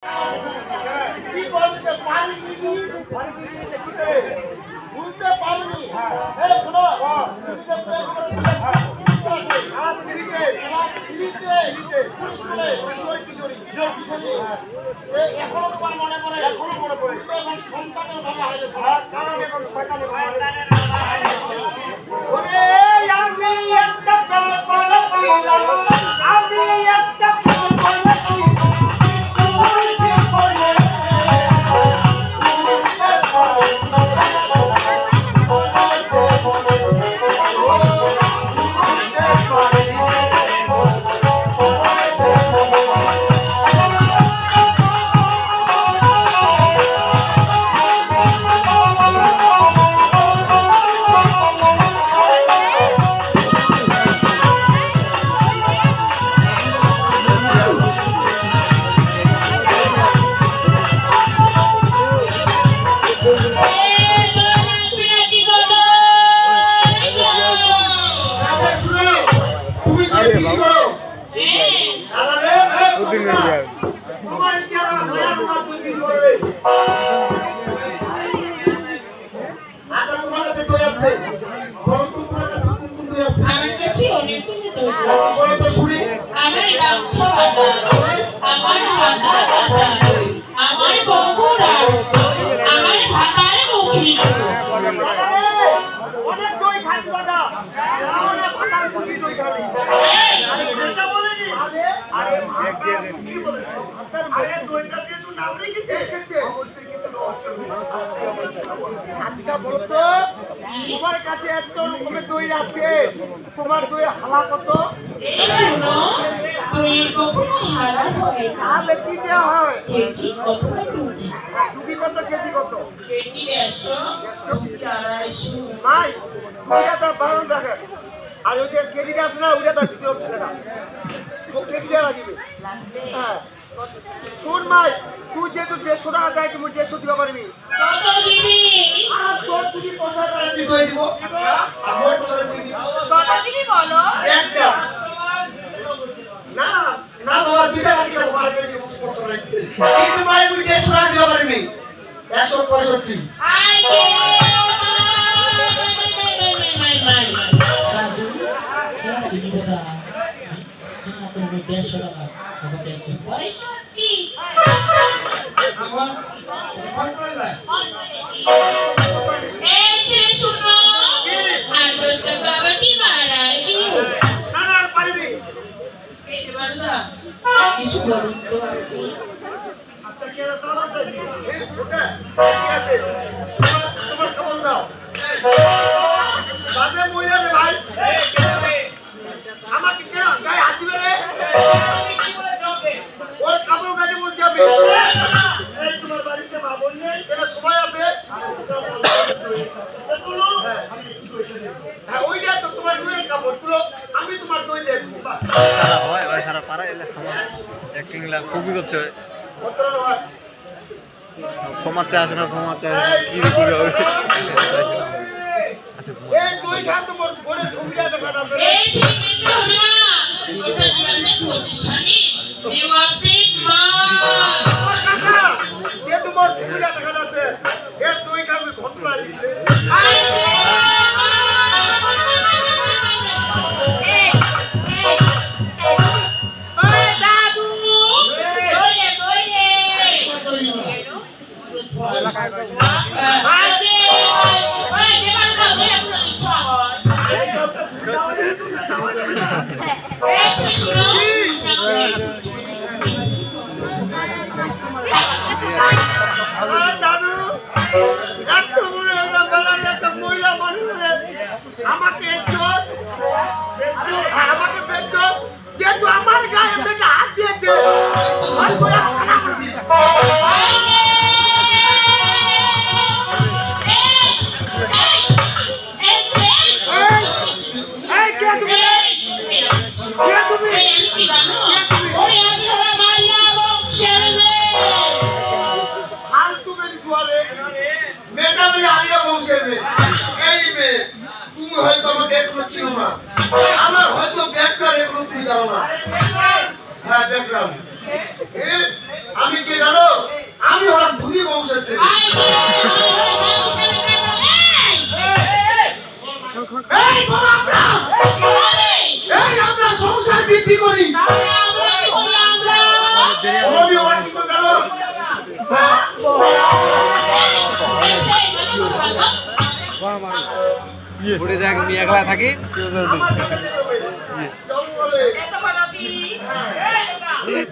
কি বলতে পারিনি বুঝতে পারিনি। এই শোনো, তুমি যে প্রেম করেছিলে এখনো তোমার মনে পড়ে? এখনো মনে পড়ে। এখন সন্তানের বাবা হয়ে গেছে। কারণ এখন শয়তানের বাবা। আমি একটা প্রেম করেছিলাম, আমি একটা প্রেম করেছিলাম। আচ্ছা বলতো, তোমার কাছে এত রকমের দই আছে, তোমার দই হালা কত? তাহলে কি দেওয়া হয়? কেজি কত? কেজি কত? ভাই ওইটা তো 12 টাকা, আর ওই যে কেজিটা আছে না, ওইটা তো ভিতরে ফেলে না, ও কেজিটা লাগবে। হ্যাঁ শুন ভাই, তুই যেহেতু 150 টাকা চাই, তুমি 150 দিতে পারবি? আর তোর যদি পয়সা টাকা দিতে দিব, আমার তোর দিবি কত দিবি বলো? একটা না না বাবা, দুইটা দিতে পারবো কিন্তু ভাই তুই 150 টাকা দিতে পারবি? 165। আই আমাকে কেন গায়ে হাত দিবে রে? ওর কাপড় কাটে বলছি আমি। এই তোমার বাড়িতে মা বোন নেই? এটা সময় আছে। হ্যাঁ ওইটা তো তোমার দইয়ের কাপড়, তুলো আমি তোমার দই দেখবো। সারা হয় ভাই, সারা পাড়া এলে অ্যাক্টিং লাগ খুবই করছে। ক্ষমাতে আসে না, ক্ষমাতে কি করে হবে? এই দই খান তো মোর বড় ছবিটা দেখা যাবে। এই যে তোমার ছবিটা দেখা যাচ্ছে, এর দই খান ঘটনা দিচ্ছে। দাদু একটা মহিলা মানুষ আমাকে আমাকে বেচত, যেহেতু আমার গায়ে বেটা হাত দিয়েছে, আমার হয়তো ব্যাগটা রেখে তুই যাও না। হ্যাঁ দেখলাম আমি কে জানো? আমি হলাম ধুলি বংশের ছেলে। এই বড় আমরা! এই আমরা সংসার বৃদ্ধি করি। আমি ওরা কি করে জানো? ঘুরে যাক আমি একলা থাকি জঙ্গলে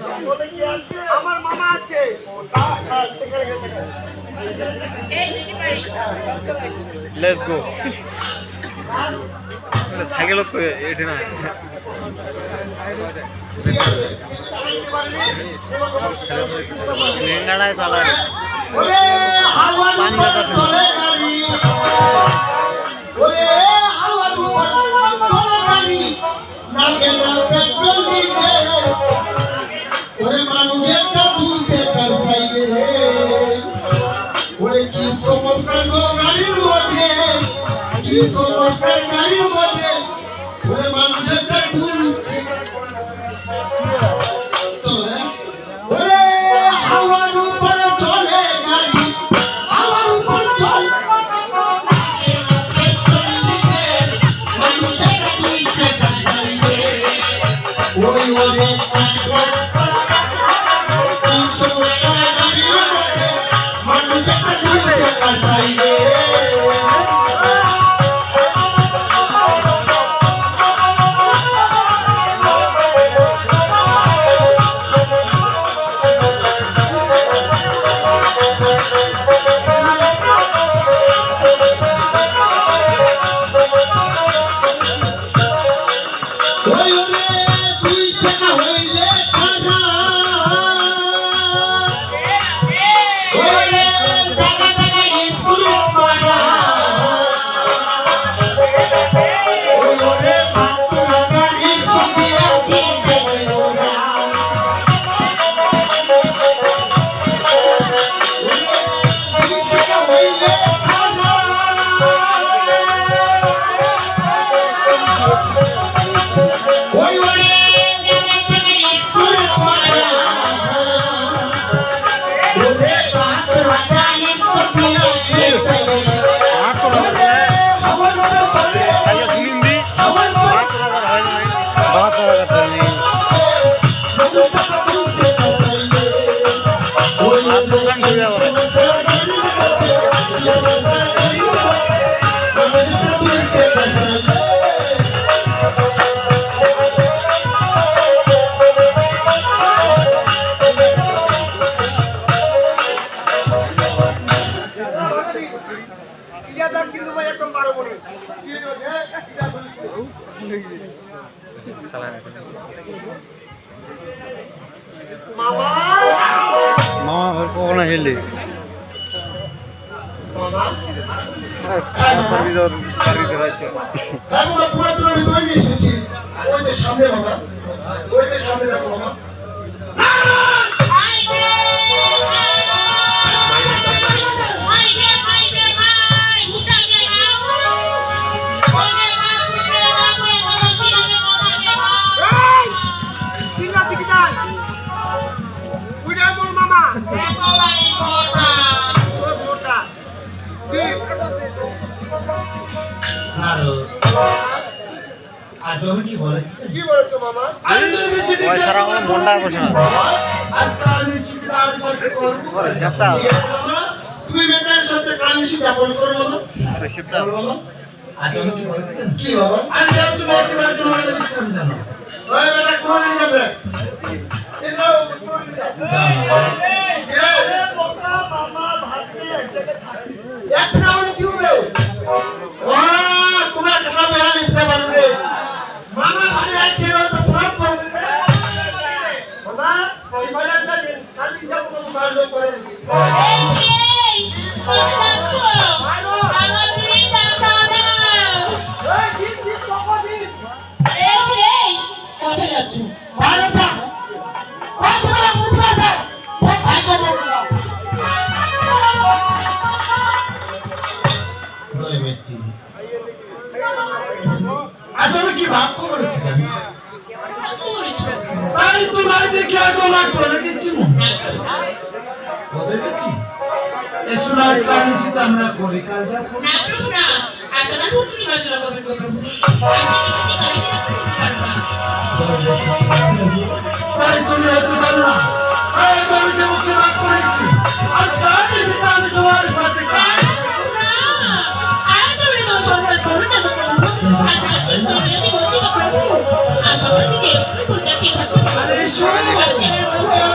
জঙ্গলে কি আছে? আমার মামা আছে। হ্যাঁ, সেখানে গেছে। লেটস গো সাইকেল তো এঠে না লেঙ্গাড়ায় চালা ওরে হাওয়ার উপর চলে গাড়ি, ওরে হাওয়ার উপর চলে গাড়ি, নাকে না পেট্রোল ডিজেল, ওরে মানুষেরটা তুলতে তার সাইডে, ওরে কি সমস্যা গো গাড়ির মধ্যে, কি সমস্যা গাড়ির মধ্যে, ওরে মানুষেরটা তুলছে চলে, ওরে হাওয়ার উপর চলে গাড়ি, হাওয়ার উপর চলে মানুষেরটা তুলছে তার সাইডে, ওরে ওরে কি সমস্যা গাড়ির মধ্যে, মানুষেরটা তুলছে তার সাইডে। কিন্তু ভাই একদম পারো বলি মামা মামা কখন আসলি সামনে বাবা ওই যে সামনে দেখো মামা কি বলেছো মামা? মনটা বসে না আজকাল নিশ্চিত আমি সাথে করবো তুমি বেটার সাথে কাল নিশ্চিত যাপন করবো না আজ আমি কি বলেছিলাম কি বাবা আমি যাও তুমি একটু তোমাকে বিশ্রাম জানো ওই বেটা কোন নিয়ে যাবে মামা ভাবতে এক জায়গায় থাকি এক রাউন্ডে দিবে ওয়া তোমার কথা বেলা নিতে পারবে মামা ভালো আছে তো সব করবে মামা এই বাইরেটা কালি যাব তো মারলো করে আজ আমি কি ভাব করেছি জানি তাই তোমার দেখে আজ আমার করে দিচ্ছি এসো না আজকে নিশ্চিত আমরা করি কাল যা না প্রভু না আপনারা পুত্রী মাত্র করবেন গো প্রভু আমি কিছু করতে পারবো না তাই তুমি